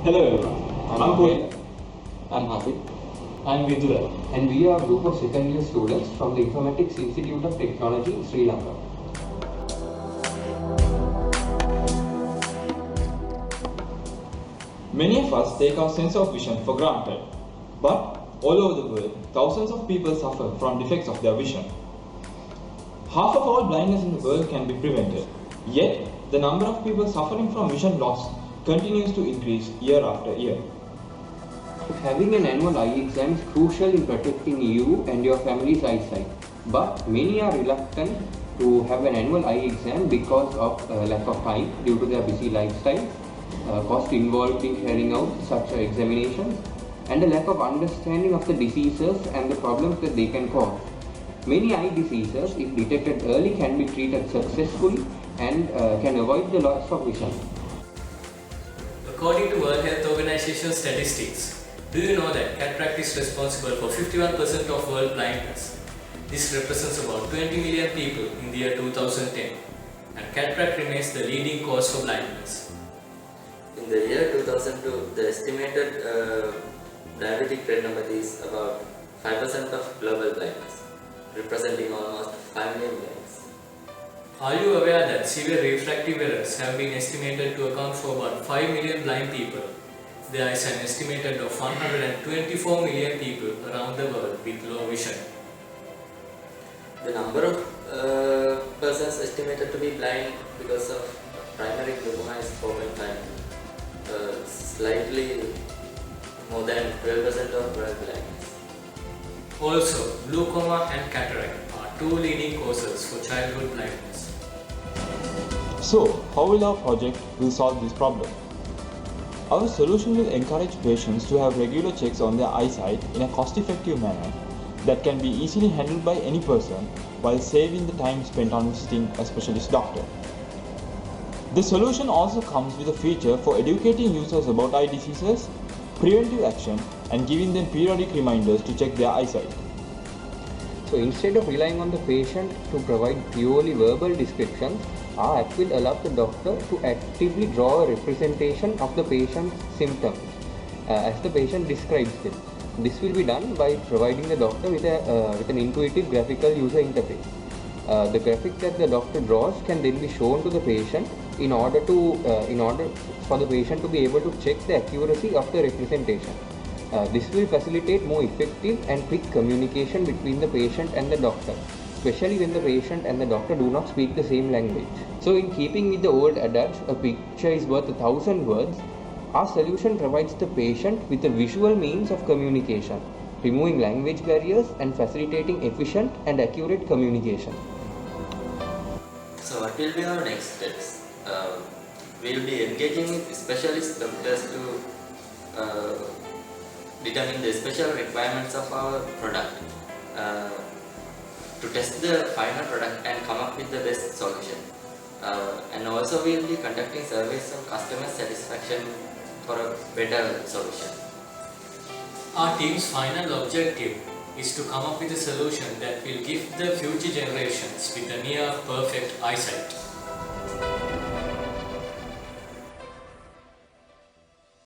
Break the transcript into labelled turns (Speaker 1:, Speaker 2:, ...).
Speaker 1: Hello everyone, I'm Pooja. I'm Hardik. I'm Vidura. And we are a group of second year students from the Informatics Institute of Technology, Sri Lanka.
Speaker 2: Many of us take our sense of vision for granted, but all over the world, thousands of people suffer from defects of their vision. Half of all blindness in the world can be prevented, yet the number of people suffering from vision loss continues to increase year after year.
Speaker 1: Having an annual eye exam is crucial in protecting you and your family's eyesight, but many are reluctant to have an annual eye exam because of lack of time due to their busy lifestyle, cost involved in carrying out such examinations, and a lack of understanding of the diseases and the problems that they can cause. Many eye diseases, if detected early, can be treated successfully and can avoid the loss of vision.
Speaker 3: According to World Health Organization statistics, do you know that cataract is responsible for 51% of world blindness? This represents about 20 million people in the year 2010, and cataract remains the leading cause for blindness.
Speaker 4: In the year 2002, the estimated diabetic retinopathy is about 5% of global blindness, representing almost 5 million blindness.
Speaker 3: Are you aware that severe refractive errors have been estimated to account for about 5 million blind people? There is an estimated of 124 million people around the world with low vision.
Speaker 4: The number of persons estimated to be blind because of primary glaucoma is 4.5, slightly more than 12% of world blindness.
Speaker 3: Also, glaucoma and cataract are two leading causes for childhood blindness.
Speaker 2: So, how will our project solve this problem? Our solution will encourage patients to have regular checks on their eyesight in a cost-effective manner that can be easily handled by any person while saving the time spent on visiting a specialist doctor. The solution also comes with a feature for educating users about eye diseases, preventive action, and giving them periodic reminders to check their eyesight.
Speaker 1: So instead of relying on the patient to provide purely verbal descriptions, our app will allow the doctor to actively draw a representation of the patient's symptoms as the patient describes them. This will be done by providing the doctor with an intuitive graphical user interface. The graphic that the doctor draws can then be shown to the patient in order for the patient to be able to check the accuracy of the representation. This will facilitate more effective and quick communication between the patient and the doctor, especially when the patient and the doctor do not speak the same language. So in keeping with the old adage, a picture is worth 1,000 words, our solution provides the patient with a visual means of communication, removing language barriers and facilitating efficient and accurate communication.
Speaker 4: So what will be our next steps? We will be engaging with specialist doctors to determine the special requirements of our product, to test the final product and come up with the best solution. And also we will be conducting surveys on customer satisfaction for a better solution.
Speaker 3: Our team's final objective is to come up with a solution that will give the future generations with a near perfect eyesight.